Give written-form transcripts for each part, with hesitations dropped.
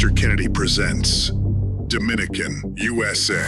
Mr. Kennedy presents Dominican, USA.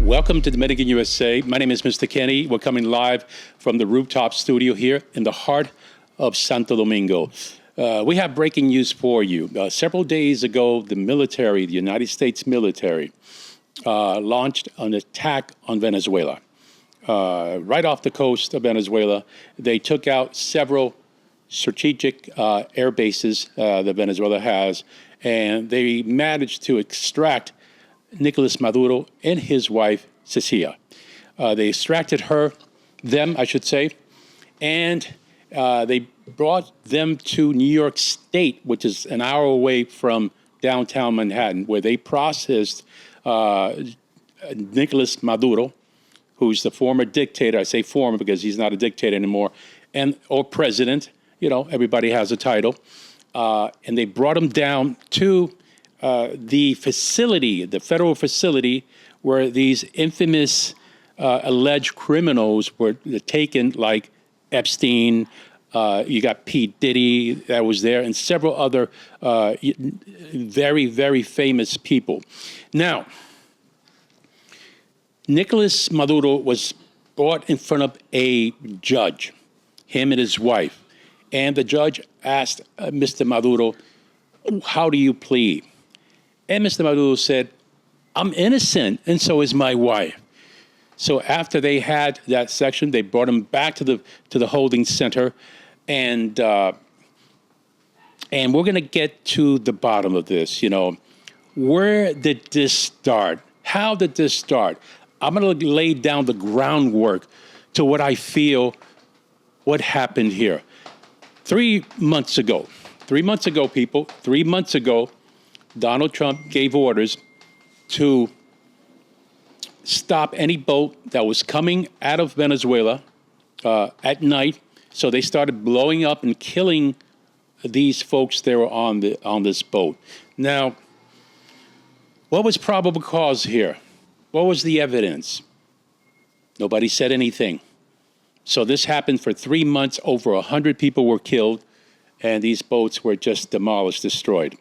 Welcome to Dominican, USA. My name is Mr. Kennedy. We're coming live from the rooftop studio here in the heart of Santo Domingo. We have breaking news for you. Several days ago, the United States military, launched an attack on Venezuela. Right off the coast of Venezuela, they took out several strategic air bases that Venezuela has, and they managed to extract Nicolás Maduro and his wife, Cecilia. They extracted them, and they brought them to New York State, which is an hour away from downtown Manhattan, where they processed Nicolás Maduro, who's the former dictator. I say former because he's not a dictator anymore, or president. You know, everybody has a title. And they brought him down to the facility, the federal facility, where these infamous alleged criminals were taken, like Epstein. You got P. Diddy that was there, and several other very, very famous people. Now, Nicolás Maduro was brought in front of a judge, him and his wife. And the judge asked Mr. Maduro, "How do you plead?" And Mr. Maduro said, "I'm innocent, and so is my wife." So after they had that section, they brought him back to the holding center, and we're going to get to the bottom of this. You know, where did this start? How did this start? I'm going to lay down the groundwork to what I feel what happened here. 3 months ago, people, 3 months ago, Donald Trump gave orders to stop any boat that was coming out of Venezuela at night. So they started blowing up and killing these folks that were on this boat. Now, what was probable cause here? What was the evidence? Nobody said anything. So this happened for 3 months. Over 100 people were killed, and these boats were just demolished, destroyed.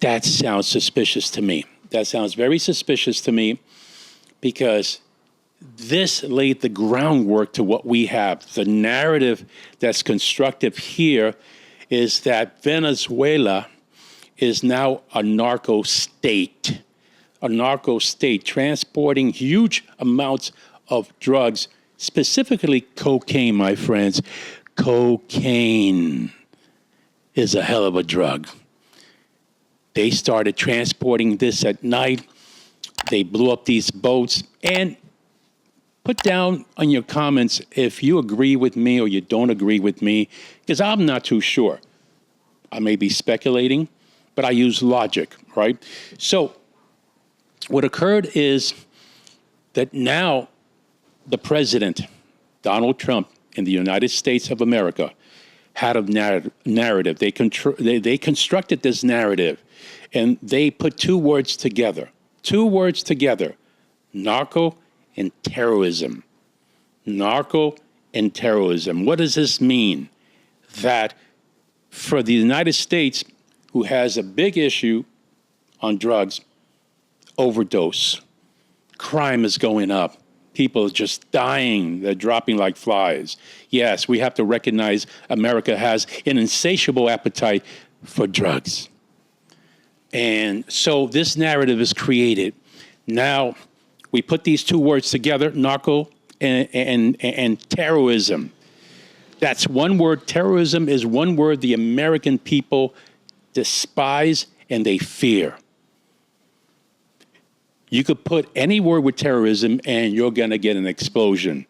That sounds suspicious to me. That sounds very suspicious to me, because this laid the groundwork to what we have. The narrative that's constructive here is that Venezuela is now a narco state transporting huge amounts of drugs, specifically cocaine, my friends. Cocaine is a hell of a drug. They started transporting this at night. They blew up these boats. And put down on your comments if you agree with me or you don't agree with me, because I'm not too sure. I may be speculating, but I use logic, right? So what occurred is that now the president, Donald Trump, in the United States of America, had a narrative. They constructed this narrative, and they put two words together, narco and terrorism. Narco and terrorism. What does this mean? That for the United States, who has a big issue on drugs, overdose, crime is going up. People are just dying. They're dropping like flies. Yes, we have to recognize America has an insatiable appetite for drugs. And so this narrative is created. Now, we put these two words together, narco and terrorism. That's one word. Terrorism is one word the American people despise and they fear. You could put any word with terrorism and you're going to get an explosion.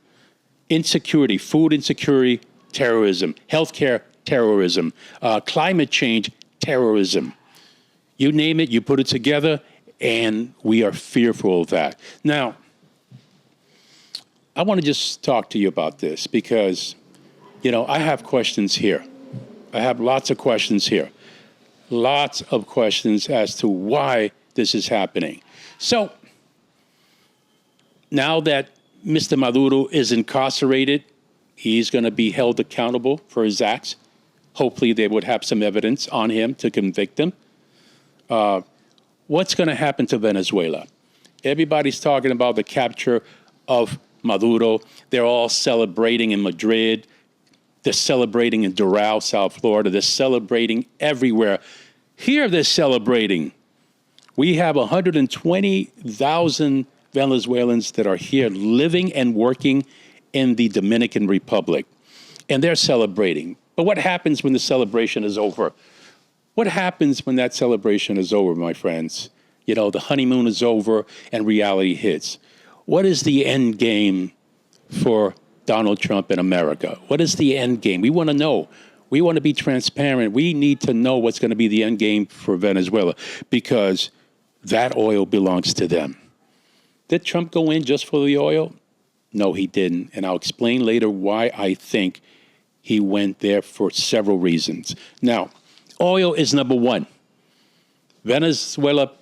Insecurity, food insecurity, terrorism. Healthcare, terrorism. Climate change, terrorism. You name it, you put it together, and we are fearful of that. Now, I want to just talk to you about this because, you know, I have questions here. I have lots of questions here. Lots of questions as to why this is happening. So now that Mr. Maduro is incarcerated He's going to be held accountable for his acts. Hopefully they would have some evidence on him to convict him. What's going to happen to Venezuela? Everybody's talking about the capture of Maduro. They're all celebrating in Madrid. They're celebrating in Doral, South Florida. They're celebrating everywhere. Here they're celebrating. We have 120,000 Venezuelans that are here living and working in the Dominican Republic, and they're celebrating. But what happens when the celebration is over? What happens when that celebration is over, my friends? You know, the honeymoon is over and reality hits. What is the end game for Donald Trump in America? What is the end game? We want to know. We want to be transparent. We need to know what's going to be the end game for Venezuela, because that oil belongs to them. Did Trump go in just for the oil? No, he didn't. And I'll explain later why I think he went there for several reasons. Now, oil is number one. Venezuela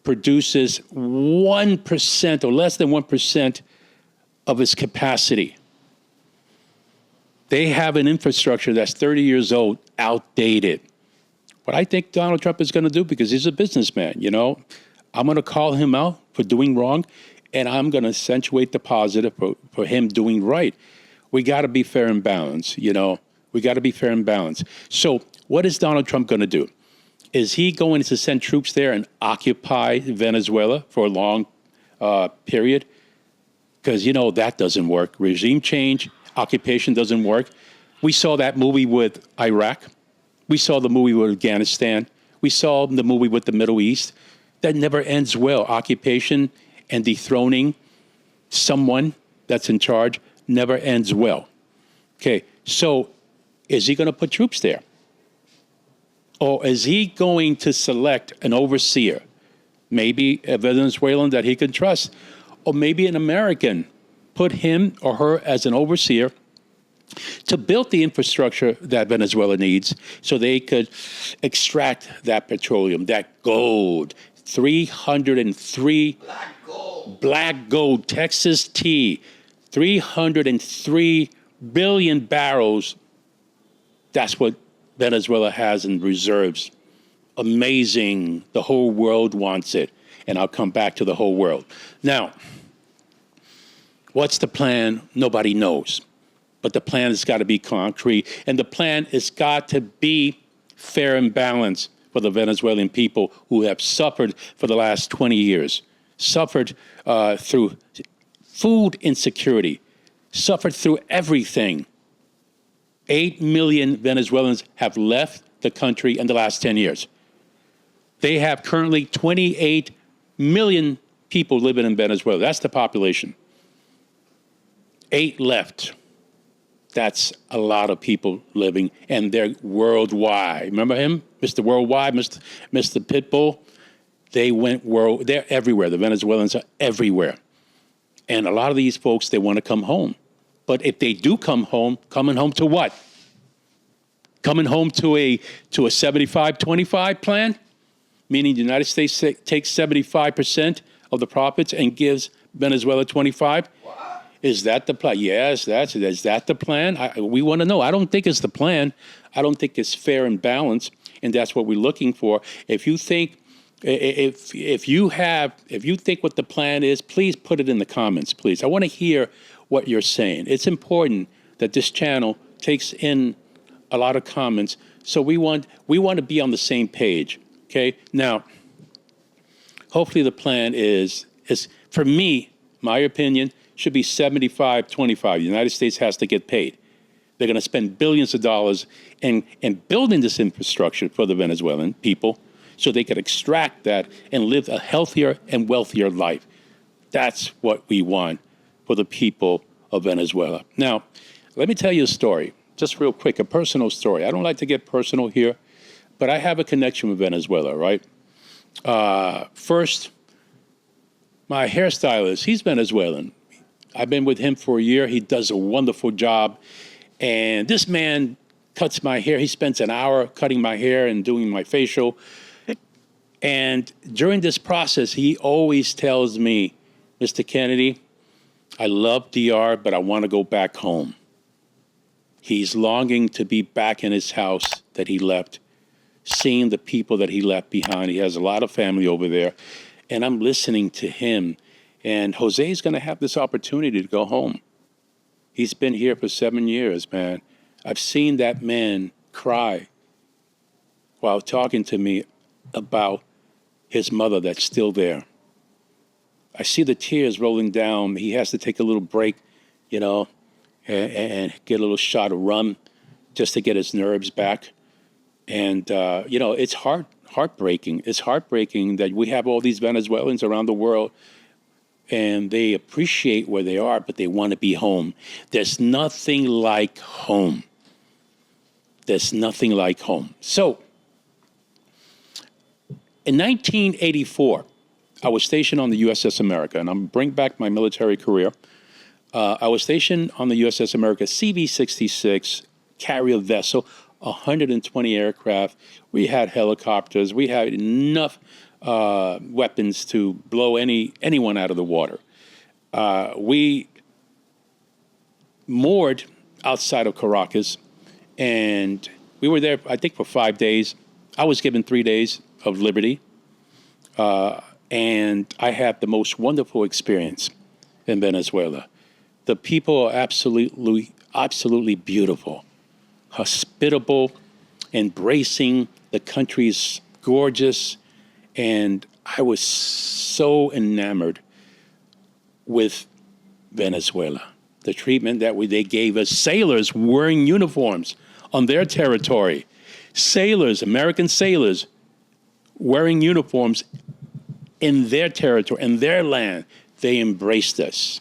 produces 1% or less than 1% of its capacity. They have an infrastructure that's 30 years old, outdated. What I think Donald Trump is going to do, because he's a businessman, you know, I'm going to call him out for doing wrong, and I'm going to accentuate the positive for him doing right. We got to be fair and balanced, you know. We got to be fair and balanced. So what is Donald Trump going to do? Is he going to send troops there and occupy Venezuela for a long period? Because, you know, that doesn't work. Regime change, occupation doesn't work. We saw that movie with Iraq. We saw the movie with Afghanistan. We saw the movie with the Middle East. That never ends well. Occupation and dethroning someone that's in charge never ends well. Okay, so is he going to put troops there? Or is he going to select an overseer, maybe a Venezuelan that he can trust, or maybe an American, put him or her as an overseer to build the infrastructure that Venezuela needs so they could extract that petroleum, that gold, 303 black gold, Texas tea, 303 billion barrels. That's what Venezuela has in reserves. Amazing. The whole world wants it. And I'll come back to the whole world. Now, what's the plan? Nobody knows. But the plan has got to be concrete. And the plan has got to be fair and balanced for the Venezuelan people who have suffered for the last 20 years, suffered through food insecurity, suffered through everything. 8 million Venezuelans have left the country in the last 10 years. They have currently 28 million people living in Venezuela. That's the population. 8 left. That's a lot of people living, and they're worldwide. Remember him? Mr. Worldwide, Mr. Pitbull? They went world. They're everywhere. The Venezuelans are everywhere. And a lot of these folks, they want to come home. But if they do come home, coming home to what? Coming home to a 75-25 plan? Meaning the United States takes 75% of the profits and gives Venezuela 25%? Is that the plan? Yes, is that the plan? We want to know. I don't think it's the plan. I don't think it's fair and balanced, and that's what we're looking for. If you think if you think what the plan is, please put it in the comments, please. I want to hear what you're saying. It's important that this channel takes in a lot of comments, so we want to be on the same page. Okay? Now, hopefully the plan is for me, my opinion, should be 75-25. The United States has to get paid. They're going to spend billions of dollars in building this infrastructure for the Venezuelan people so they could extract that and live a healthier and wealthier life. That's what we want for the people of Venezuela. Now, let me tell you a story, just real quick, a personal story. I don't like to get personal here, but I have a connection with Venezuela, right? First, my hairstylist, he's Venezuelan. I've been with him for a year. He does a wonderful job. And this man cuts my hair. He spends an hour cutting my hair and doing my facial. And during this process, he always tells me, Mr. Kennedy, I love DR, but I want to go back home. He's longing to be back in his house that he left, seeing the people that he left behind. He has a lot of family over there. And I'm listening to him. And Jose's going to have this opportunity to go home. He's been here for 7 years, man. I've seen that man cry while talking to me about his mother that's still there. I see the tears rolling down. He has to take a little break, you know, and get a little shot of rum just to get his nerves back. And, you know, it's heartbreaking. It's heartbreaking that we have all these Venezuelans around the world and they appreciate where they are, but they want to be home. There's nothing like home. There's nothing like home. So, in 1984, I was stationed on the USS America, and I'm bring back my military career. I was stationed on the USS America CV-66 carrier vessel, 120 aircraft. We had helicopters. We had enough weapons to blow anyone out of the water. We moored outside of Caracas, and we were there, I think, for 5 days. I was given 3 days of liberty, and I had the most wonderful experience in Venezuela. The people are absolutely beautiful, hospitable, embracing. The country's gorgeous, and I was so enamored with Venezuela. The treatment that they gave us, sailors wearing uniforms on their territory, sailors, American sailors, wearing uniforms in their territory, in their land. They embraced us.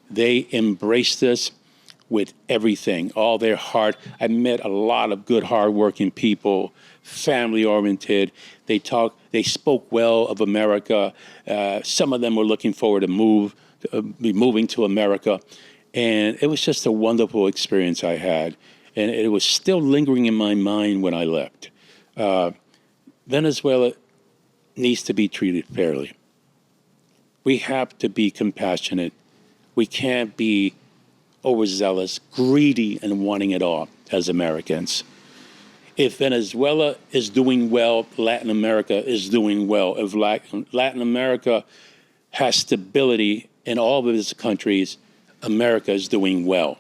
They embraced us with everything, all their heart. I met a lot of good, hardworking people, family-oriented. They spoke well of America. Some of them were looking forward to be moving to America. And it was just a wonderful experience I had. And it was still lingering in my mind when I left. Venezuela needs to be treated fairly. We have to be compassionate. We can't be overzealous, greedy, and wanting it all as Americans. If Venezuela is doing well, Latin America is doing well. If Latin America has stability in all of its countries, America is doing well.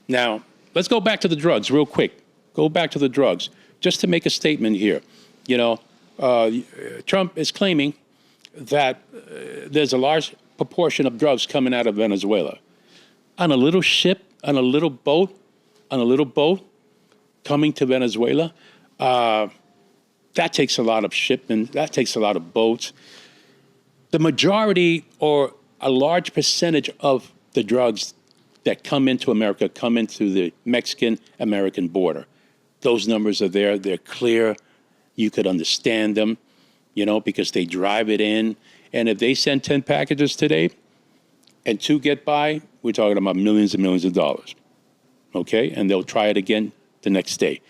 Now, let's go back to the drugs real quick. Go back to the drugs. Just to make a statement here. You know, Trump is claiming that there's a large proportion of drugs coming out of Venezuela. On a little ship, on a little boat, coming to Venezuela, that takes a lot of shipment, that takes a lot of boats. The majority or a large percentage of the drugs that come into America come into the Mexican-American border. Those numbers are there, they're clear. You could understand them, you know, because they drive it in. And if they send 10 packages today and 2 get by, we're talking about millions and millions of dollars, okay? And they'll try it again the next day.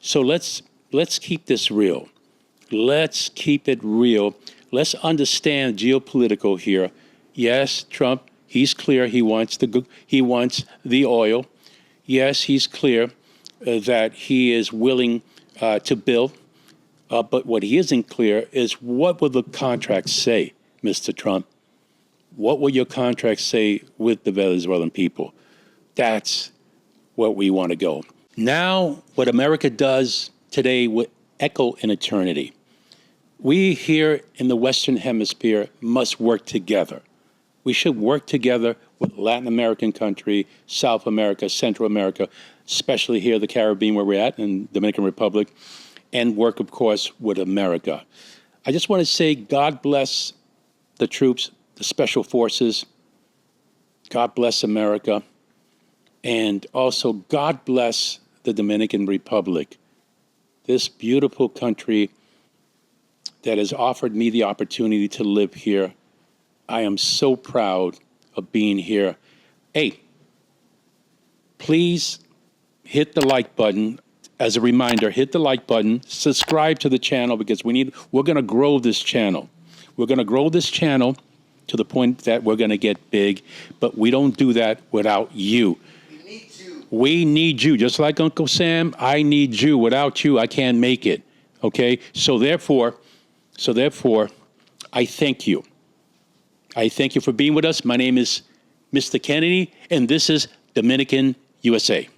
So let's keep this real. Let's keep it real. Let's understand geopolitical here. Yes, Trump, he's clear he wants the oil. Yes, he's clear that he is willing to build. But what he isn't clear is what will the contract say, Mr. Trump? What will your contract say with the Venezuelan people? That's where we want to go. Now, what America does today will echo in eternity. We here in the Western Hemisphere must work together. We should work together with Latin American country, South America, Central America, especially here, the Caribbean where we're at, and Dominican Republic, and work, of course, with America. I just want to say God bless the troops, the special forces. God bless America. And also God bless the Dominican Republic, this beautiful country that has offered me the opportunity to live here. I am so proud of being here. Hey, please hit the like button. As a reminder, hit the like button, subscribe to the channel because we're going to grow this channel. We're going to grow this channel to the point that we're going to get big, but we don't do that without you. We need to. We need you. Just like Uncle Sam, I need you. Without you, I can't make it. Okay? So therefore, I thank you. I thank you for being with us. My name is Mr. Kennedy, and this is Dominican USA.